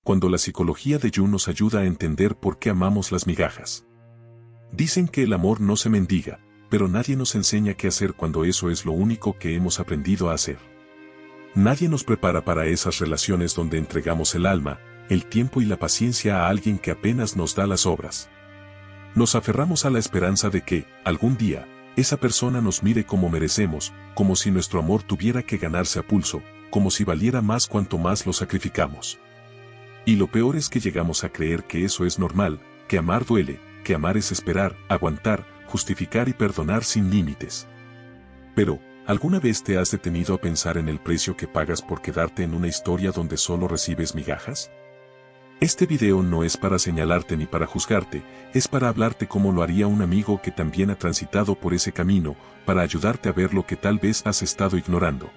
cuando la psicología de Jung nos ayuda a entender por qué amamos las migajas. Dicen que el amor no se mendiga, pero nadie nos enseña qué hacer cuando eso es lo único que hemos aprendido a hacer. Nadie nos prepara para esas relaciones donde entregamos el alma, el tiempo y la paciencia a alguien que apenas nos da las obras. Nos aferramos a la esperanza de que, algún día, esa persona nos mire como merecemos, como si nuestro amor tuviera que ganarse a pulso, como si valiera más cuanto más lo sacrificamos. Y lo peor es que llegamos a creer que eso es normal, que amar duele, que amar es esperar, aguantar, justificar y perdonar sin límites. Pero, ¿alguna vez te has detenido a pensar en el precio que pagas por quedarte en una historia donde solo recibes migajas? Este video no es para señalarte ni para juzgarte, es para hablarte como lo haría un amigo que también ha transitado por ese camino, para ayudarte a ver lo que tal vez has estado ignorando.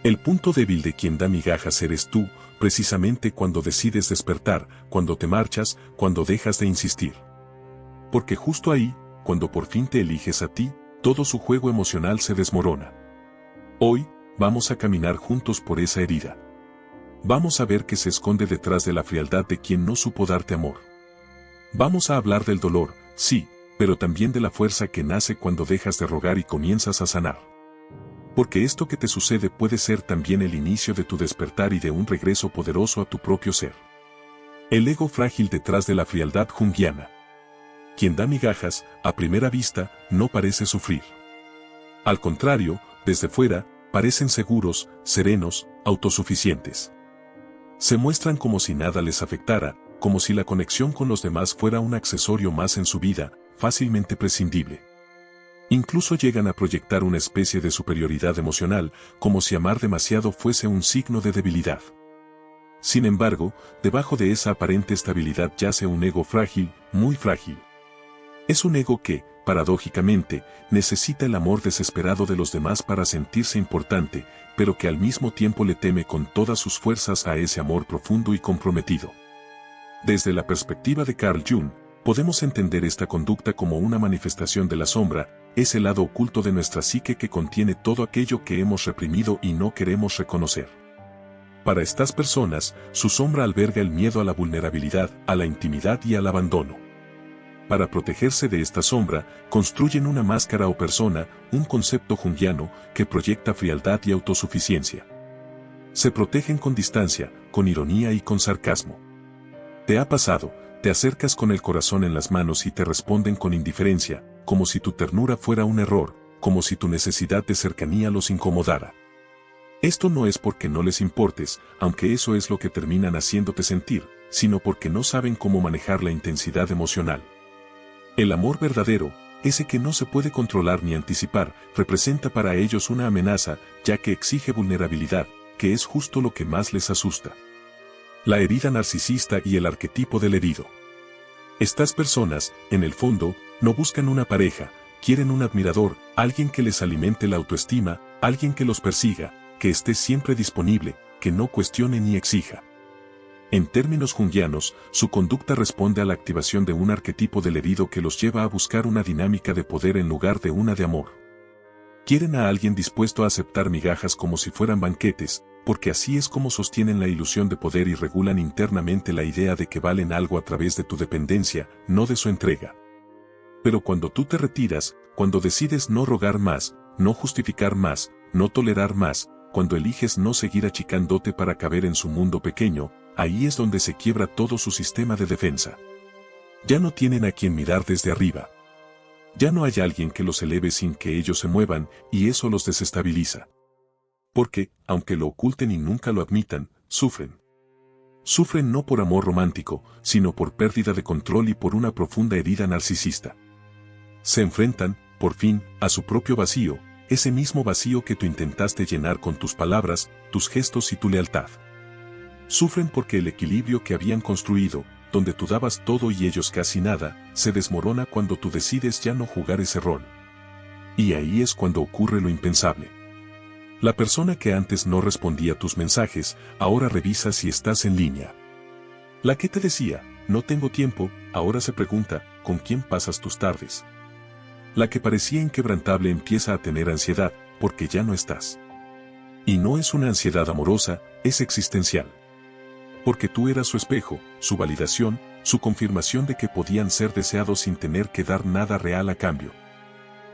El punto débil de quien da migajas eres tú, precisamente cuando decides despertar, cuando te marchas, cuando dejas de insistir. Porque justo ahí, cuando por fin te eliges a ti, todo su juego emocional se desmorona. Hoy, vamos a caminar juntos por esa herida. Vamos a ver qué se esconde detrás de la frialdad de quien no supo darte amor. Vamos a hablar del dolor, sí, pero también de la fuerza que nace cuando dejas de rogar y comienzas a sanar. Porque esto que te sucede puede ser también el inicio de tu despertar y de un regreso poderoso a tu propio ser. El ego frágil detrás de la frialdad junguiana. Quien da migajas, a primera vista, no parece sufrir. Al contrario, desde fuera, parecen seguros, serenos, autosuficientes. Se muestran como si nada les afectara, como si la conexión con los demás fuera un accesorio más en su vida, fácilmente prescindible. Incluso llegan a proyectar una especie de superioridad emocional, como si amar demasiado fuese un signo de debilidad. Sin embargo, debajo de esa aparente estabilidad yace un ego frágil, muy frágil. Es un ego que, paradójicamente, necesita el amor desesperado de los demás para sentirse importante, pero que al mismo tiempo le teme con todas sus fuerzas a ese amor profundo y comprometido. Desde la perspectiva de Carl Jung, podemos entender esta conducta como una manifestación de la sombra, ese lado oculto de nuestra psique que contiene todo aquello que hemos reprimido y no queremos reconocer. Para estas personas, su sombra alberga el miedo a la vulnerabilidad, a la intimidad y al abandono. Para protegerse de esta sombra, construyen una máscara o persona, un concepto junguiano, que proyecta frialdad y autosuficiencia. Se protegen con distancia, con ironía y con sarcasmo. ¿Te ha pasado? Te acercas con el corazón en las manos y te responden con indiferencia, como si tu ternura fuera un error, como si tu necesidad de cercanía los incomodara. Esto no es porque no les importes, aunque eso es lo que terminan haciéndote sentir, sino porque no saben cómo manejar la intensidad emocional. El amor verdadero, ese que no se puede controlar ni anticipar, representa para ellos una amenaza, ya que exige vulnerabilidad, que es justo lo que más les asusta. La herida narcisista y el arquetipo del herido. Estas personas, en el fondo, no buscan una pareja, quieren un admirador, alguien que les alimente la autoestima, alguien que los persiga, que esté siempre disponible, que no cuestione ni exija. En términos junguianos, su conducta responde a la activación de un arquetipo del herido que los lleva a buscar una dinámica de poder en lugar de una de amor. Quieren a alguien dispuesto a aceptar migajas como si fueran banquetes, porque así es como sostienen la ilusión de poder y regulan internamente la idea de que valen algo a través de tu dependencia, no de su entrega. Pero cuando tú te retiras, cuando decides no rogar más, no justificar más, no tolerar más, cuando eliges no seguir achicándote para caber en su mundo pequeño, ahí es donde se quiebra todo su sistema de defensa. Ya no tienen a quien mirar desde arriba. Ya no hay alguien que los eleve sin que ellos se muevan, y eso los desestabiliza. Porque, aunque lo oculten y nunca lo admitan, sufren. Sufren no por amor romántico, sino por pérdida de control y por una profunda herida narcisista. Se enfrentan, por fin, a su propio vacío, ese mismo vacío que tú intentaste llenar con tus palabras, tus gestos y tu lealtad. Sufren porque el equilibrio que habían construido, donde tú dabas todo y ellos casi nada, se desmorona cuando tú decides ya no jugar ese rol. Y ahí es cuando ocurre lo impensable. La persona que antes no respondía a tus mensajes, ahora revisa si estás en línea. La que te decía, no tengo tiempo, ahora se pregunta, ¿con quién pasas tus tardes? La que parecía inquebrantable empieza a tener ansiedad, porque ya no estás. Y no es una ansiedad amorosa, es existencial. Porque tú eras su espejo, su validación, su confirmación de que podían ser deseados sin tener que dar nada real a cambio.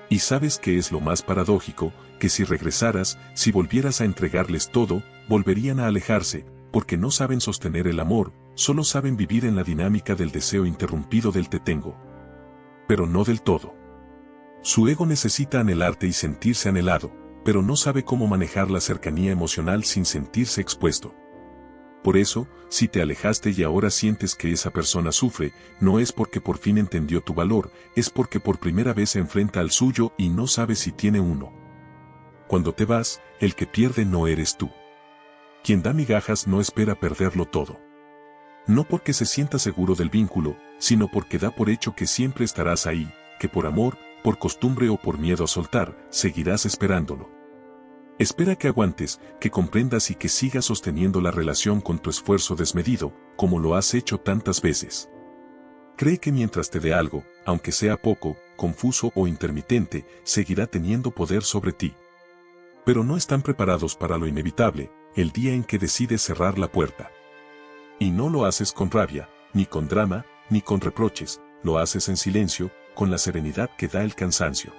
Y sabes que es lo más paradójico, que si regresaras, si volvieras a entregarles todo, volverían a alejarse, porque no saben sostener el amor, solo saben vivir en la dinámica del deseo interrumpido del te tengo. Pero no del todo. Su ego necesita anhelarte y sentirse anhelado, pero no sabe cómo manejar la cercanía emocional sin sentirse expuesto. Por eso, si te alejaste y ahora sientes que esa persona sufre, no es porque por fin entendió tu valor, es porque por primera vez se enfrenta al suyo y no sabe si tiene uno. Cuando te vas, el que pierde no eres tú. Quien da migajas no espera perderlo todo. No porque se sienta seguro del vínculo, sino porque da por hecho que siempre estarás ahí, que por amor, por costumbre o por miedo a soltar, seguirás esperándolo. Espera que aguantes, que comprendas y que sigas sosteniendo la relación con tu esfuerzo desmedido, como lo has hecho tantas veces. Cree que mientras te dé algo, aunque sea poco, confuso o intermitente, seguirá teniendo poder sobre ti. Pero no están preparados para lo inevitable, el día en que decides cerrar la puerta. Y no lo haces con rabia, ni con drama, ni con reproches, lo haces en silencio, con la serenidad que da el cansancio.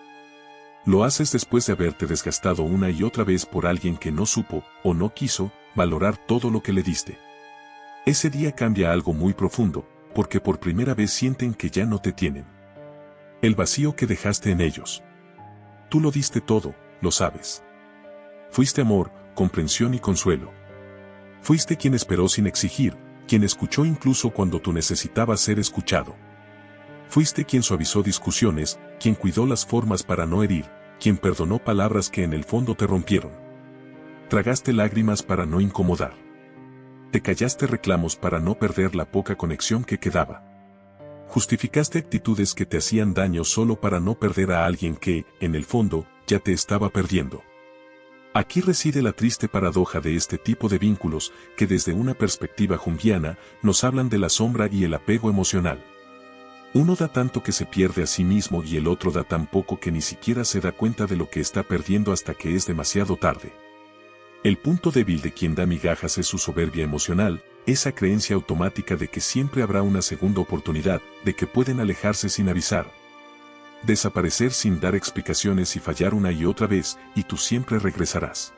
Lo haces después de haberte desgastado una y otra vez por alguien que no supo, o no quiso, valorar todo lo que le diste. Ese día cambia algo muy profundo, porque por primera vez sienten que ya no te tienen. El vacío que dejaste en ellos. Tú lo diste todo, lo sabes. Fuiste amor, comprensión y consuelo. Fuiste quien esperó sin exigir, quien escuchó incluso cuando tú necesitabas ser escuchado. Fuiste quien suavizó discusiones, quien cuidó las formas para no herir, quien perdonó palabras que en el fondo te rompieron. Tragaste lágrimas para no incomodar. Te callaste reclamos para no perder la poca conexión que quedaba. Justificaste actitudes que te hacían daño solo para no perder a alguien que, en el fondo, ya te estaba perdiendo. Aquí reside la triste paradoja de este tipo de vínculos que desde una perspectiva junguiana nos hablan de la sombra y el apego emocional. Uno da tanto que se pierde a sí mismo y el otro da tan poco que ni siquiera se da cuenta de lo que está perdiendo hasta que es demasiado tarde. El punto débil de quien da migajas es su soberbia emocional, esa creencia automática de que siempre habrá una segunda oportunidad, de que pueden alejarse sin avisar. Desaparecer sin dar explicaciones y fallar una y otra vez, y tú siempre regresarás.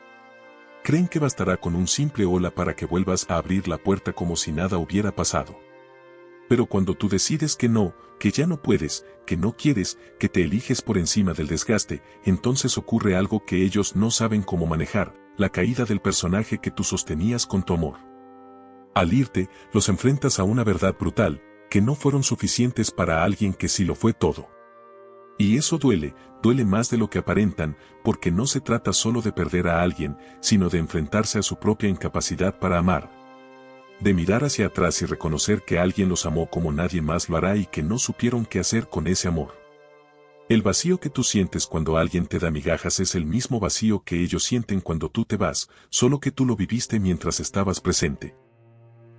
Creen que bastará con un simple hola para que vuelvas a abrir la puerta como si nada hubiera pasado. Pero cuando tú decides que no, que ya no puedes, que no quieres, que te eliges por encima del desgaste, entonces ocurre algo que ellos no saben cómo manejar, la caída del personaje que tú sostenías con tu amor. Al irte, los enfrentas a una verdad brutal, que no fueron suficientes para alguien que sí lo fue todo. Y eso duele, duele más de lo que aparentan, porque no se trata solo de perder a alguien, sino de enfrentarse a su propia incapacidad para amar. De mirar hacia atrás y reconocer que alguien los amó como nadie más lo hará y que no supieron qué hacer con ese amor. El vacío que tú sientes cuando alguien te da migajas es el mismo vacío que ellos sienten cuando tú te vas, solo que tú lo viviste mientras estabas presente.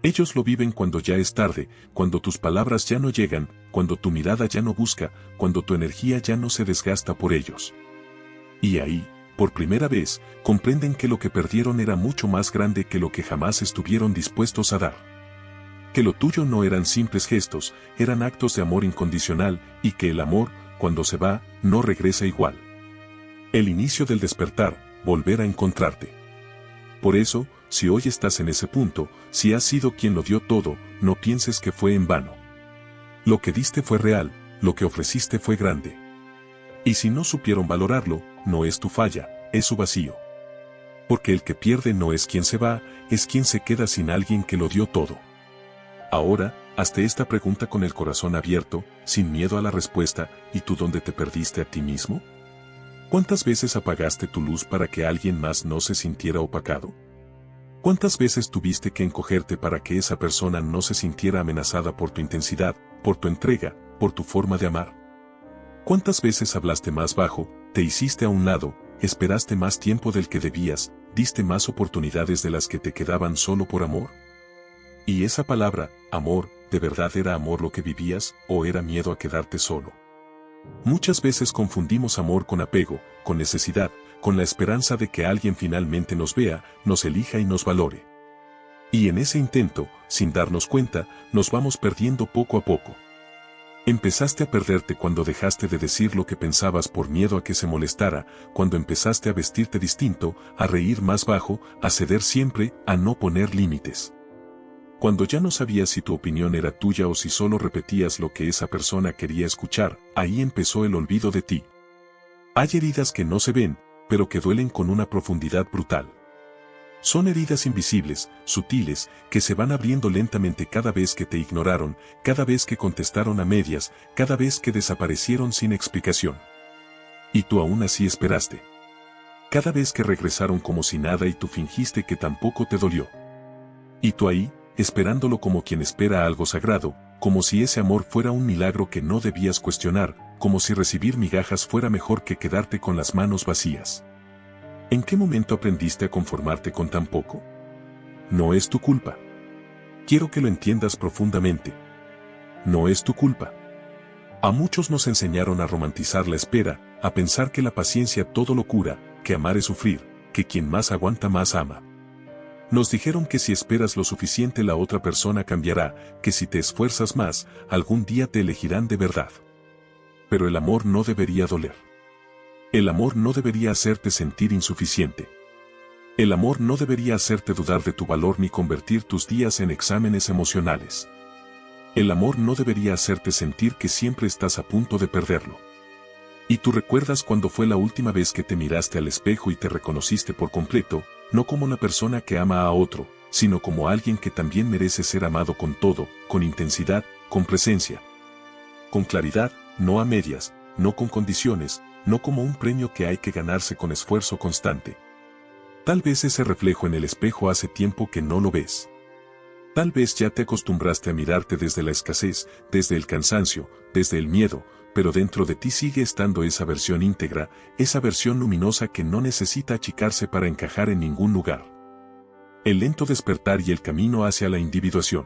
Ellos lo viven cuando ya es tarde, cuando tus palabras ya no llegan, cuando tu mirada ya no busca, cuando tu energía ya no se desgasta por ellos. Y ahí, por primera vez, comprenden que lo que perdieron era mucho más grande que lo que jamás estuvieron dispuestos a dar. Que lo tuyo no eran simples gestos, eran actos de amor incondicional, y que el amor, cuando se va, no regresa igual. El inicio del despertar, volver a encontrarte. Por eso, si hoy estás en ese punto, si has sido quien lo dio todo, no pienses que fue en vano. Lo que diste fue real, lo que ofreciste fue grande. Y si no supieron valorarlo, no es tu falla, es su vacío. Porque el que pierde no es quien se va, es quien se queda sin alguien que lo dio todo. Ahora, hazte esta pregunta con el corazón abierto, sin miedo a la respuesta, ¿y tú dónde te perdiste a ti mismo? ¿Cuántas veces apagaste tu luz para que alguien más no se sintiera opacado? ¿Cuántas veces tuviste que encogerte para que esa persona no se sintiera amenazada por tu intensidad, por tu entrega, por tu forma de amar? ¿Cuántas veces hablaste más bajo, te hiciste a un lado, esperaste más tiempo del que debías, diste más oportunidades de las que te quedaban solo por amor? Y esa palabra, amor, ¿de verdad era amor lo que vivías, o era miedo a quedarte solo? Muchas veces confundimos amor con apego, con necesidad, con la esperanza de que alguien finalmente nos vea, nos elija y nos valore. Y en ese intento, sin darnos cuenta, nos vamos perdiendo poco a poco. Empezaste a perderte cuando dejaste de decir lo que pensabas por miedo a que se molestara, cuando empezaste a vestirte distinto, a reír más bajo, a ceder siempre, a no poner límites. Cuando ya no sabías si tu opinión era tuya o si solo repetías lo que esa persona quería escuchar, ahí empezó el olvido de ti. Hay heridas que no se ven, pero que duelen con una profundidad brutal. Son heridas invisibles, sutiles, que se van abriendo lentamente cada vez que te ignoraron, cada vez que contestaron a medias, cada vez que desaparecieron sin explicación. Y tú aún así esperaste. Cada vez que regresaron como si nada y tú fingiste que tampoco te dolió. Y tú ahí, esperándolo como quien espera algo sagrado, como si ese amor fuera un milagro que no debías cuestionar, como si recibir migajas fuera mejor que quedarte con las manos vacías. ¿En qué momento aprendiste a conformarte con tan poco? No es tu culpa. Quiero que lo entiendas profundamente. No es tu culpa. A muchos nos enseñaron a romantizar la espera, a pensar que la paciencia todo lo cura, que amar es sufrir, que quien más aguanta más ama. Nos dijeron que si esperas lo suficiente la otra persona cambiará, que si te esfuerzas más, algún día te elegirán de verdad. Pero el amor no debería doler. El amor no debería hacerte sentir insuficiente. El amor no debería hacerte dudar de tu valor ni convertir tus días en exámenes emocionales. El amor no debería hacerte sentir que siempre estás a punto de perderlo. Y tú recuerdas cuando fue la última vez que te miraste al espejo y te reconociste por completo, no como una persona que ama a otro, sino como alguien que también merece ser amado con todo, con intensidad, con presencia. Con claridad, no a medias, no con condiciones, no como un premio que hay que ganarse con esfuerzo constante. Tal vez ese reflejo en el espejo hace tiempo que no lo ves. Tal vez ya te acostumbraste a mirarte desde la escasez, desde el cansancio, desde el miedo, pero dentro de ti sigue estando esa versión íntegra, esa versión luminosa que no necesita achicarse para encajar en ningún lugar. El lento despertar y el camino hacia la individuación.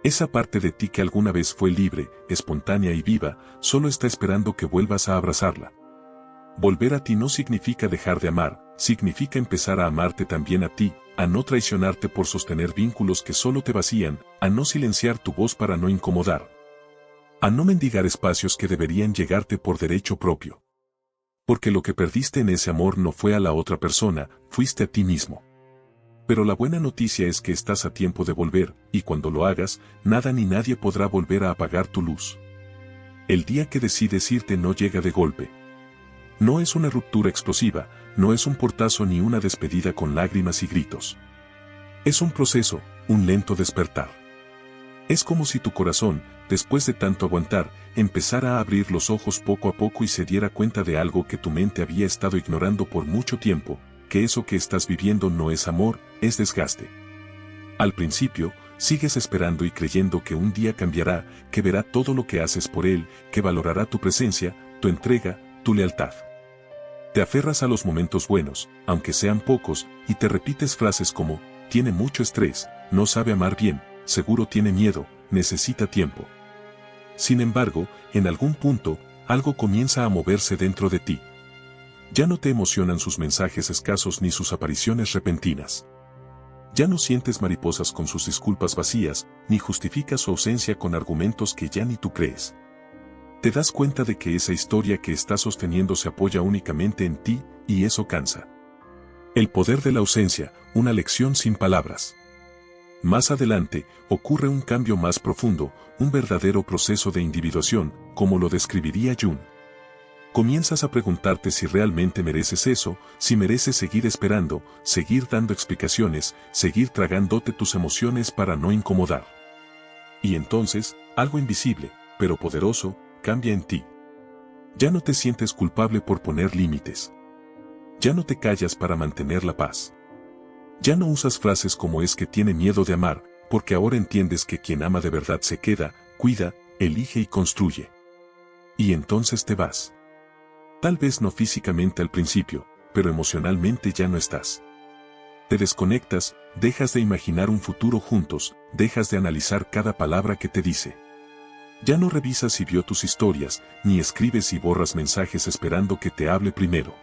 Esa parte de ti que alguna vez fue libre, espontánea y viva, solo está esperando que vuelvas a abrazarla. Volver a ti no significa dejar de amar, significa empezar a amarte también a ti, a no traicionarte por sostener vínculos que solo te vacían, a no silenciar tu voz para no incomodar. A no mendigar espacios que deberían llegarte por derecho propio. Porque lo que perdiste en ese amor no fue a la otra persona, fuiste a ti mismo. Pero la buena noticia es que estás a tiempo de volver, y cuando lo hagas, nada ni nadie podrá volver a apagar tu luz. El día que decides irte no llega de golpe. No es una ruptura explosiva, no es un portazo ni una despedida con lágrimas y gritos. Es un proceso, un lento despertar. Es como si tu corazón, después de tanto aguantar, empezara a abrir los ojos poco a poco y se diera cuenta de algo que tu mente había estado ignorando por mucho tiempo, que eso que estás viviendo no es amor, es desgaste. Al principio, sigues esperando y creyendo que un día cambiará, que verá todo lo que haces por él, que valorará tu presencia, tu entrega, tu lealtad. Te aferras a los momentos buenos, aunque sean pocos, y te repites frases como, tiene mucho estrés, no sabe amar bien, seguro tiene miedo, necesita tiempo. Sin embargo, en algún punto, algo comienza a moverse dentro de ti. Ya no te emocionan sus mensajes escasos ni sus apariciones repentinas. Ya no sientes mariposas con sus disculpas vacías, ni justificas su ausencia con argumentos que ya ni tú crees. Te das cuenta de que esa historia que está sosteniendo se apoya únicamente en ti, y eso cansa. El poder de la ausencia, una lección sin palabras. Más adelante, ocurre un cambio más profundo, un verdadero proceso de individuación, como lo describiría Jung. Comienzas a preguntarte si realmente mereces eso, si mereces seguir esperando, seguir dando explicaciones, seguir tragándote tus emociones para no incomodar. Y entonces, algo invisible, pero poderoso, cambia en ti. Ya no te sientes culpable por poner límites. Ya no te callas para mantener la paz. Ya no usas frases como es que tiene miedo de amar, porque ahora entiendes que quien ama de verdad se queda, cuida, elige y construye. Y entonces te vas. Tal vez no físicamente al principio, pero emocionalmente ya no estás. Te desconectas, dejas de imaginar un futuro juntos, dejas de analizar cada palabra que te dice. Ya no revisas si vio tus historias, ni escribes y borras mensajes esperando que te hable primero.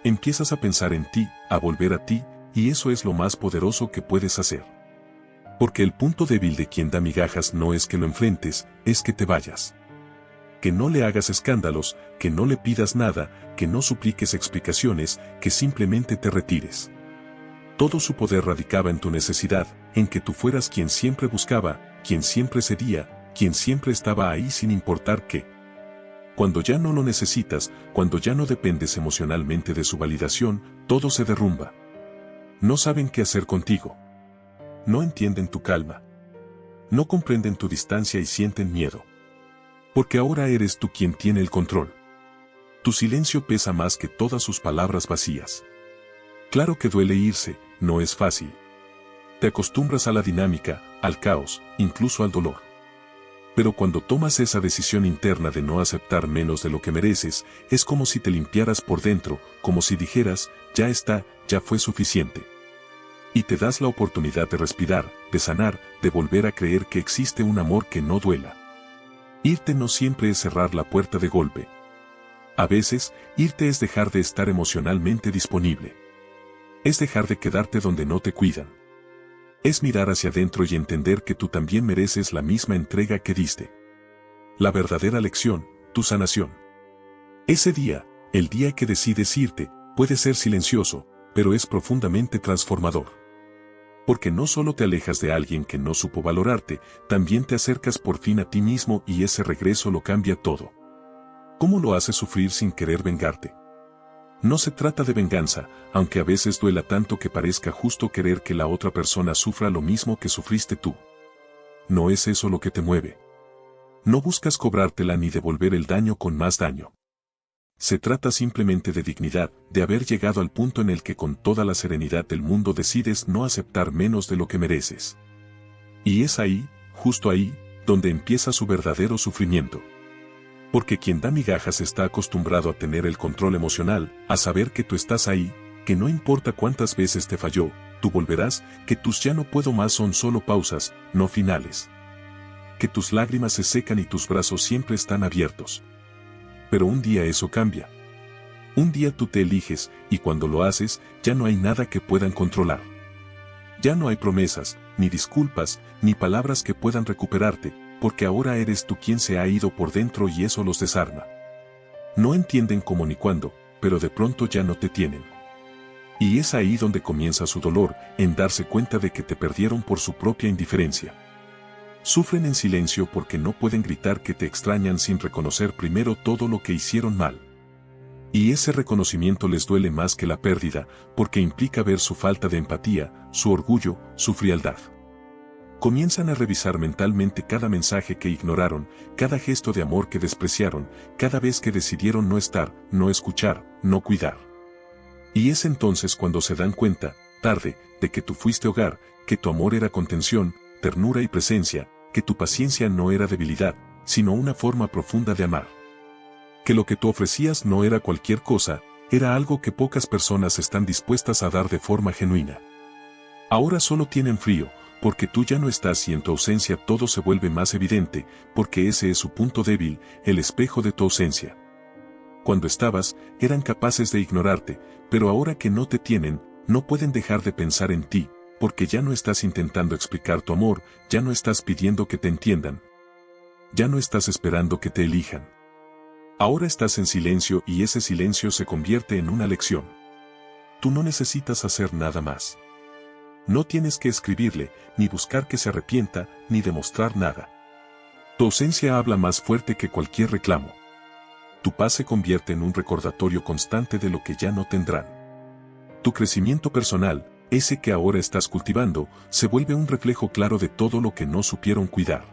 Empiezas a pensar en ti, a volver a ti, y eso es lo más poderoso que puedes hacer. Porque el punto débil de quien da migajas no es que lo enfrentes, es que te vayas. Que no le hagas escándalos, que no le pidas nada, que no supliques explicaciones, que simplemente te retires. Todo su poder radicaba en tu necesidad, en que tú fueras quien siempre buscaba, quien siempre cedía, quien siempre estaba ahí sin importar qué. Cuando ya no lo necesitas, cuando ya no dependes emocionalmente de su validación, todo se derrumba. No saben qué hacer contigo. No entienden tu calma. No comprenden tu distancia y sienten miedo. Porque ahora eres tú quien tiene el control. Tu silencio pesa más que todas sus palabras vacías. Claro que duele irse, no es fácil. Te acostumbras a la dinámica, al caos, incluso al dolor. Pero cuando tomas esa decisión interna de no aceptar menos de lo que mereces, es como si te limpiaras por dentro, como si dijeras, ya está, ya fue suficiente. Y te das la oportunidad de respirar, de sanar, de volver a creer que existe un amor que no duela. Irte no siempre es cerrar la puerta de golpe. A veces, irte es dejar de estar emocionalmente disponible. Es dejar de quedarte donde no te cuidan. Es mirar hacia adentro y entender que tú también mereces la misma entrega que diste. La verdadera lección, tu sanación. Ese día, el día que decides irte, puede ser silencioso, pero es profundamente transformador. Porque no solo te alejas de alguien que no supo valorarte, también te acercas por fin a ti mismo y ese regreso lo cambia todo. ¿Cómo lo haces sufrir sin querer vengarte? No se trata de venganza, aunque a veces duela tanto que parezca justo querer que la otra persona sufra lo mismo que sufriste tú. No es eso lo que te mueve. No buscas cobrártela ni devolver el daño con más daño. Se trata simplemente de dignidad, de haber llegado al punto en el que con toda la serenidad del mundo decides no aceptar menos de lo que mereces. Y es ahí, justo ahí, donde empieza su verdadero sufrimiento. Porque quien da migajas está acostumbrado a tener el control emocional, a saber que tú estás ahí, que no importa cuántas veces te falló, tú volverás, que tus ya no puedo más son solo pausas, no finales. Que tus lágrimas se secan y tus brazos siempre están abiertos. Pero un día eso cambia. Un día tú te eliges, y cuando lo haces, ya no hay nada que puedan controlar. Ya no hay promesas, ni disculpas, ni palabras que puedan recuperarte, porque ahora eres tú quien se ha ido por dentro y eso los desarma. No entienden cómo ni cuándo, pero de pronto ya no te tienen. Y es ahí donde comienza su dolor, en darse cuenta de que te perdieron por su propia indiferencia. Sufren en silencio porque no pueden gritar que te extrañan sin reconocer primero todo lo que hicieron mal. Y ese reconocimiento les duele más que la pérdida, porque implica ver su falta de empatía, su orgullo, su frialdad. Comienzan a revisar mentalmente cada mensaje que ignoraron, cada gesto de amor que despreciaron, cada vez que decidieron no estar, no escuchar, no cuidar. Y es entonces cuando se dan cuenta, tarde, de que tú fuiste hogar, que tu amor era contención, ternura y presencia, que tu paciencia no era debilidad, sino una forma profunda de amar. Que lo que tú ofrecías no era cualquier cosa, era algo que pocas personas están dispuestas a dar de forma genuina. Ahora solo tienen frío, porque tú ya no estás y en tu ausencia todo se vuelve más evidente, porque ese es su punto débil, el espejo de tu ausencia. Cuando estabas, eran capaces de ignorarte, pero ahora que no te tienen, no pueden dejar de pensar en ti, porque ya no estás intentando explicar tu amor, ya no estás pidiendo que te entiendan. Ya no estás esperando que te elijan. Ahora estás en silencio y ese silencio se convierte en una lección. Tú no necesitas hacer nada más. No tienes que escribirle, ni buscar que se arrepienta, ni demostrar nada. Tu ausencia habla más fuerte que cualquier reclamo. Tu paz se convierte en un recordatorio constante de lo que ya no tendrán. Tu crecimiento personal, ese que ahora estás cultivando, se vuelve un reflejo claro de todo lo que no supieron cuidar.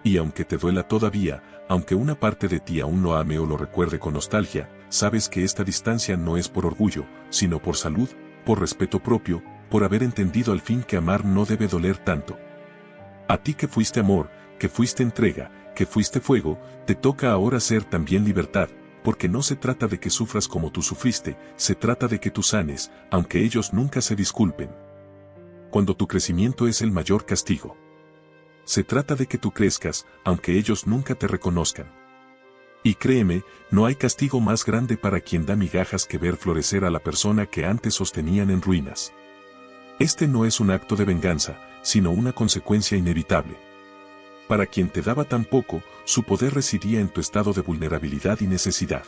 Y aunque te duela todavía, aunque una parte de ti aún lo ame o lo recuerde con nostalgia, sabes que esta distancia no es por orgullo, sino por salud, por respeto propio, por haber entendido al fin que amar no debe doler tanto. A ti que fuiste amor, que fuiste entrega, que fuiste fuego, te toca ahora ser también libertad, porque no se trata de que sufras como tú sufriste, se trata de que tú sanes, aunque ellos nunca se disculpen. Cuando tu crecimiento es el mayor castigo. Se trata de que tú crezcas, aunque ellos nunca te reconozcan. Y créeme, no hay castigo más grande para quien da migajas que ver florecer a la persona que antes sostenían en ruinas. Este no es un acto de venganza, sino una consecuencia inevitable. Para quien te daba tan poco, su poder residía en tu estado de vulnerabilidad y necesidad.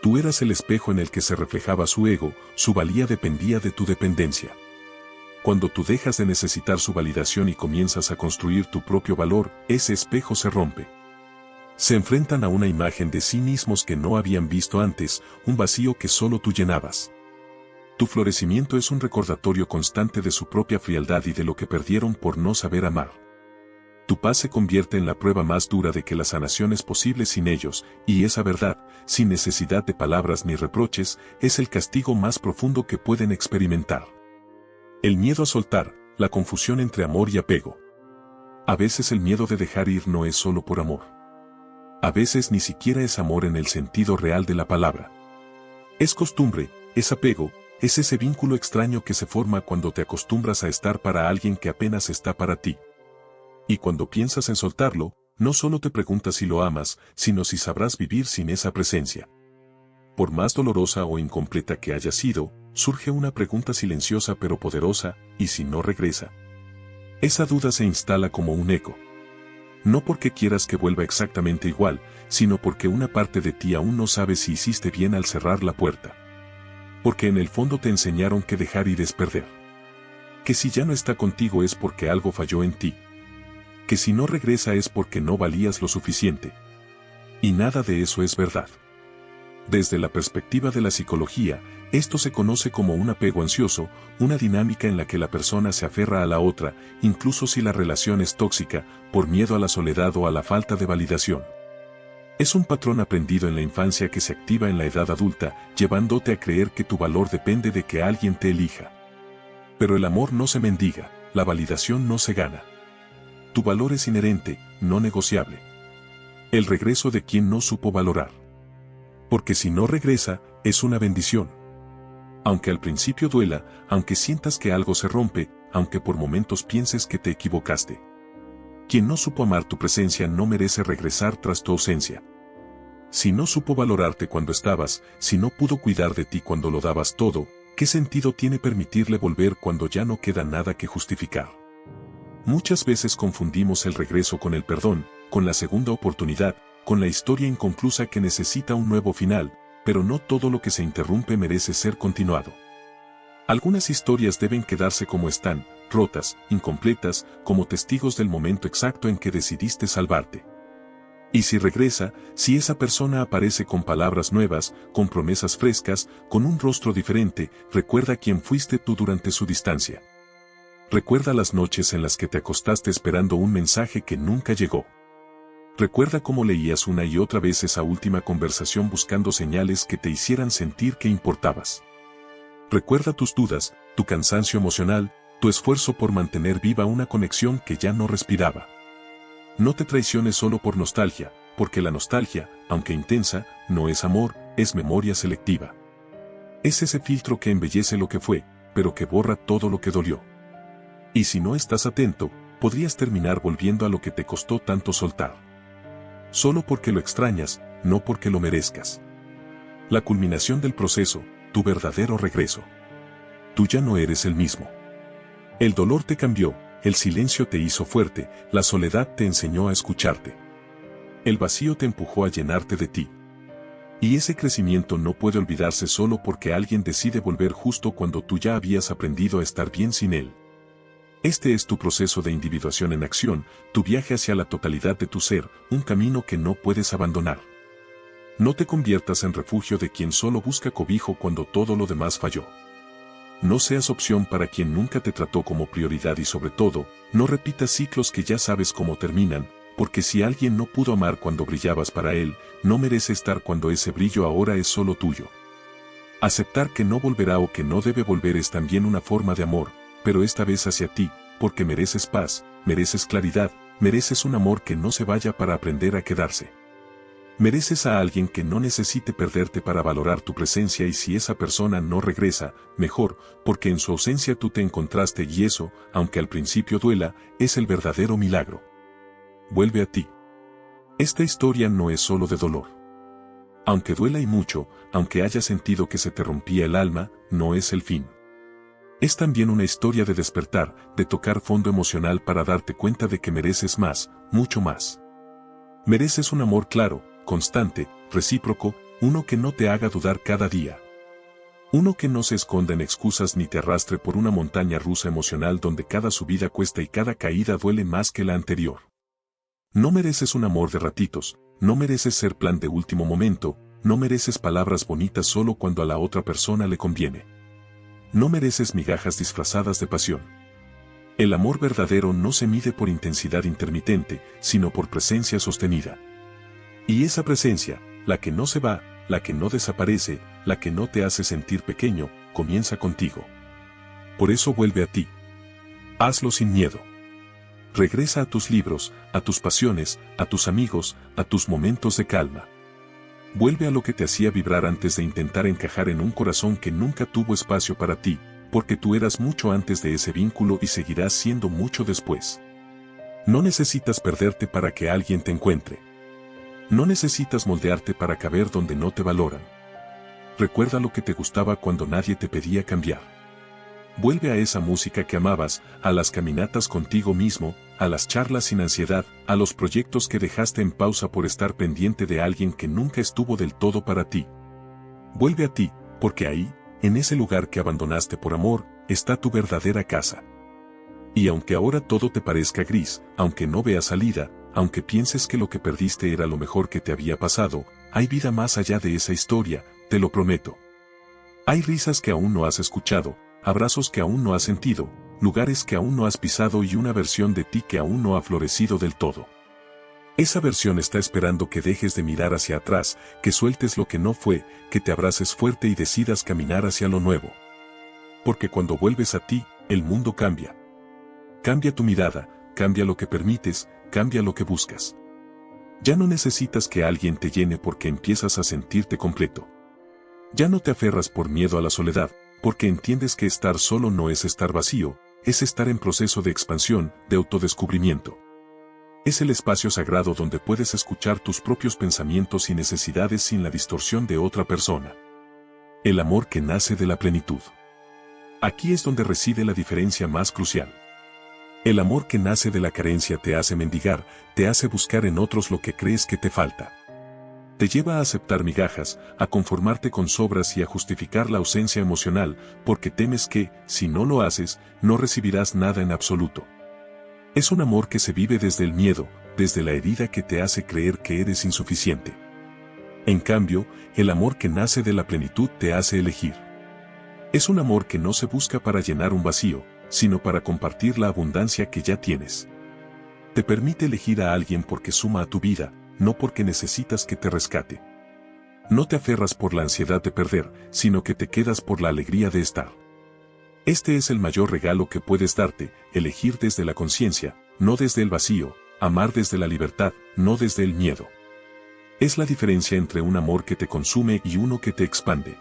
Tú eras el espejo en el que se reflejaba su ego, su valía dependía de tu dependencia. Cuando tú dejas de necesitar su validación y comienzas a construir tu propio valor, ese espejo se rompe. Se enfrentan a una imagen de sí mismos que no habían visto antes, un vacío que solo tú llenabas. Tu florecimiento es un recordatorio constante de su propia frialdad y de lo que perdieron por no saber amar. Tu paz se convierte en la prueba más dura de que la sanación es posible sin ellos, y esa verdad, sin necesidad de palabras ni reproches, es el castigo más profundo que pueden experimentar. El miedo a soltar, la confusión entre amor y apego. A veces el miedo de dejar ir no es solo por amor. A veces ni siquiera es amor en el sentido real de la palabra. Es costumbre, es apego, es ese vínculo extraño que se forma cuando te acostumbras a estar para alguien que apenas está para ti. Y cuando piensas en soltarlo, no solo te preguntas si lo amas, sino si sabrás vivir sin esa presencia. Por más dolorosa o incompleta que haya sido, surge una pregunta silenciosa pero poderosa, ¿y si no regresa? Esa duda se instala como un eco. No porque quieras que vuelva exactamente igual, sino porque una parte de ti aún no sabe si hiciste bien al cerrar la puerta. Porque en el fondo te enseñaron que dejar ir es perder. Que si ya no está contigo es porque algo falló en ti. Que si no regresa es porque no valías lo suficiente. Y nada de eso es verdad. Desde la perspectiva de la psicología, esto se conoce como un apego ansioso, una dinámica en la que la persona se aferra a la otra, incluso si la relación es tóxica, por miedo a la soledad o a la falta de validación. Es un patrón aprendido en la infancia que se activa en la edad adulta, llevándote a creer que tu valor depende de que alguien te elija. Pero el amor no se mendiga, la validación no se gana. Tu valor es inherente, no negociable. El regreso de quien no supo valorar. Porque si no regresa, es una bendición. Aunque al principio duela, aunque sientas que algo se rompe, aunque por momentos pienses que te equivocaste. Quien no supo amar tu presencia no merece regresar tras tu ausencia. Si no supo valorarte cuando estabas, si no pudo cuidar de ti cuando lo dabas todo, ¿qué sentido tiene permitirle volver cuando ya no queda nada que justificar? Muchas veces confundimos el regreso con el perdón, con la segunda oportunidad, con la historia inconclusa que necesita un nuevo final, pero no todo lo que se interrumpe merece ser continuado. Algunas historias deben quedarse como están, rotas, incompletas, como testigos del momento exacto en que decidiste salvarte. Y si regresa, si esa persona aparece con palabras nuevas, con promesas frescas, con un rostro diferente, recuerda quién fuiste tú durante su distancia. Recuerda las noches en las que te acostaste esperando un mensaje que nunca llegó. Recuerda cómo leías una y otra vez esa última conversación buscando señales que te hicieran sentir que importabas. Recuerda tus dudas, tu cansancio emocional, tu esfuerzo por mantener viva una conexión que ya no respiraba. No te traiciones solo por nostalgia, porque la nostalgia, aunque intensa, no es amor, es memoria selectiva. Es ese filtro que embellece lo que fue, pero que borra todo lo que dolió. Y si no estás atento, podrías terminar volviendo a lo que te costó tanto soltar. Solo porque lo extrañas, no porque lo merezcas. La culminación del proceso, tu verdadero regreso. Tú ya no eres el mismo. El dolor te cambió, el silencio te hizo fuerte, la soledad te enseñó a escucharte. El vacío te empujó a llenarte de ti. Y ese crecimiento no puede olvidarse solo porque alguien decide volver justo cuando tú ya habías aprendido a estar bien sin él. Este es tu proceso de individuación en acción, tu viaje hacia la totalidad de tu ser, un camino que no puedes abandonar. No te conviertas en refugio de quien solo busca cobijo cuando todo lo demás falló. No seas opción para quien nunca te trató como prioridad y sobre todo, no repitas ciclos que ya sabes cómo terminan, porque si alguien no pudo amar cuando brillabas para él, no merece estar cuando ese brillo ahora es solo tuyo. Aceptar que no volverá o que no debe volver es también una forma de amor, pero esta vez hacia ti, porque mereces paz, mereces claridad, mereces un amor que no se vaya para aprender a quedarse. Mereces a alguien que no necesite perderte para valorar tu presencia y si esa persona no regresa, mejor, porque en su ausencia tú te encontraste y eso, aunque al principio duela, es el verdadero milagro. Vuelve a ti. Esta historia no es solo de dolor. Aunque duela y mucho, aunque hayas sentido que se te rompía el alma, no es el fin. Es también una historia de despertar, de tocar fondo emocional para darte cuenta de que mereces más, mucho más. Mereces un amor claro, constante, recíproco, uno que no te haga dudar cada día. Uno que no se esconda en excusas ni te arrastre por una montaña rusa emocional donde cada subida cuesta y cada caída duele más que la anterior. No mereces un amor de ratitos, no mereces ser plan de último momento, no mereces palabras bonitas solo cuando a la otra persona le conviene. No mereces migajas disfrazadas de pasión. El amor verdadero no se mide por intensidad intermitente, sino por presencia sostenida. Y esa presencia, la que no se va, la que no desaparece, la que no te hace sentir pequeño, comienza contigo. Por eso vuelve a ti. Hazlo sin miedo. Regresa a tus libros, a tus pasiones, a tus amigos, a tus momentos de calma. Vuelve a lo que te hacía vibrar antes de intentar encajar en un corazón que nunca tuvo espacio para ti, porque tú eras mucho antes de ese vínculo y seguirás siendo mucho después. No necesitas perderte para que alguien te encuentre. No necesitas moldearte para caber donde no te valoran. Recuerda lo que te gustaba cuando nadie te pedía cambiar. Vuelve a esa música que amabas, a las caminatas contigo mismo, a las charlas sin ansiedad, a los proyectos que dejaste en pausa por estar pendiente de alguien que nunca estuvo del todo para ti. Vuelve a ti, porque ahí, en ese lugar que abandonaste por amor, está tu verdadera casa. Y aunque ahora todo te parezca gris, aunque no veas salida, aunque pienses que lo que perdiste era lo mejor que te había pasado, hay vida más allá de esa historia, te lo prometo. Hay risas que aún no has escuchado, abrazos que aún no has sentido, lugares que aún no has pisado y una versión de ti que aún no ha florecido del todo. Esa versión está esperando que dejes de mirar hacia atrás, que sueltes lo que no fue, que te abraces fuerte y decidas caminar hacia lo nuevo. Porque cuando vuelves a ti, el mundo cambia. Cambia tu mirada, cambia lo que permites, cambia lo que buscas. Ya no necesitas que alguien te llene porque empiezas a sentirte completo. Ya no te aferras por miedo a la soledad, porque entiendes que estar solo no es estar vacío, es estar en proceso de expansión, de autodescubrimiento. Es el espacio sagrado donde puedes escuchar tus propios pensamientos y necesidades sin la distorsión de otra persona. El amor que nace de la plenitud. Aquí es donde reside la diferencia más crucial. El amor que nace de la carencia te hace mendigar, te hace buscar en otros lo que crees que te falta. Te lleva a aceptar migajas, a conformarte con sobras y a justificar la ausencia emocional, porque temes que, si no lo haces, no recibirás nada en absoluto. Es un amor que se vive desde el miedo, desde la herida que te hace creer que eres insuficiente. En cambio, el amor que nace de la plenitud te hace elegir. Es un amor que no se busca para llenar un vacío, sino para compartir la abundancia que ya tienes. Te permite elegir a alguien porque suma a tu vida, no porque necesitas que te rescate. No te aferras por la ansiedad de perder, sino que te quedas por la alegría de estar. Este es el mayor regalo que puedes darte, elegir desde la conciencia, no desde el vacío, amar desde la libertad, no desde el miedo. Es la diferencia entre un amor que te consume y uno que te expande.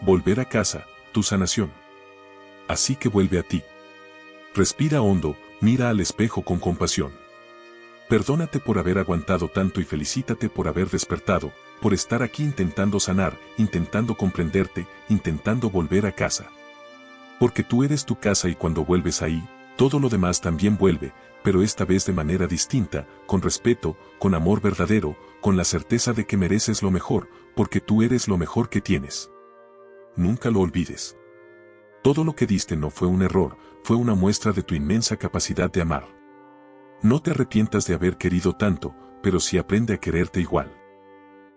Volver a casa, tu sanación. Así que vuelve a ti. Respira hondo, mira al espejo con compasión. Perdónate por haber aguantado tanto y felicítate por haber despertado, por estar aquí intentando sanar, intentando comprenderte, intentando volver a casa. Porque tú eres tu casa y cuando vuelves ahí, todo lo demás también vuelve, pero esta vez de manera distinta, con respeto, con amor verdadero, con la certeza de que mereces lo mejor, porque tú eres lo mejor que tienes. Nunca lo olvides. Todo lo que diste no fue un error, fue una muestra de tu inmensa capacidad de amar. No te arrepientas de haber querido tanto, pero sí aprende a quererte igual.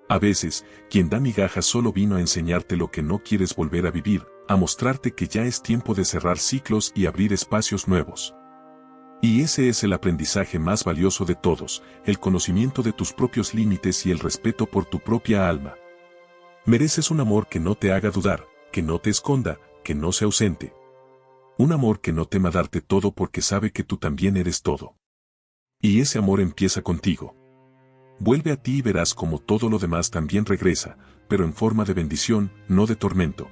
A veces, quien da migajas solo vino a enseñarte lo que no quieres volver a vivir, a mostrarte que ya es tiempo de cerrar ciclos y abrir espacios nuevos. Y ese es el aprendizaje más valioso de todos, el conocimiento de tus propios límites y el respeto por tu propia alma. Mereces un amor que no te haga dudar, que no te esconda, que no se ausente. Un amor que no tema darte todo porque sabe que tú también eres todo. Y ese amor empieza contigo. Vuelve a ti y verás como todo lo demás también regresa, pero en forma de bendición, no de tormento.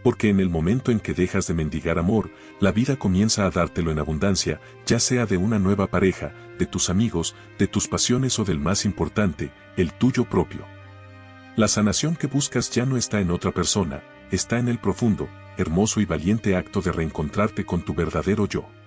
Porque en el momento en que dejas de mendigar amor, la vida comienza a dártelo en abundancia, ya sea de una nueva pareja, de tus amigos, de tus pasiones o del más importante, el tuyo propio. La sanación que buscas ya no está en otra persona, está en el profundo, hermoso y valiente acto de reencontrarte con tu verdadero yo.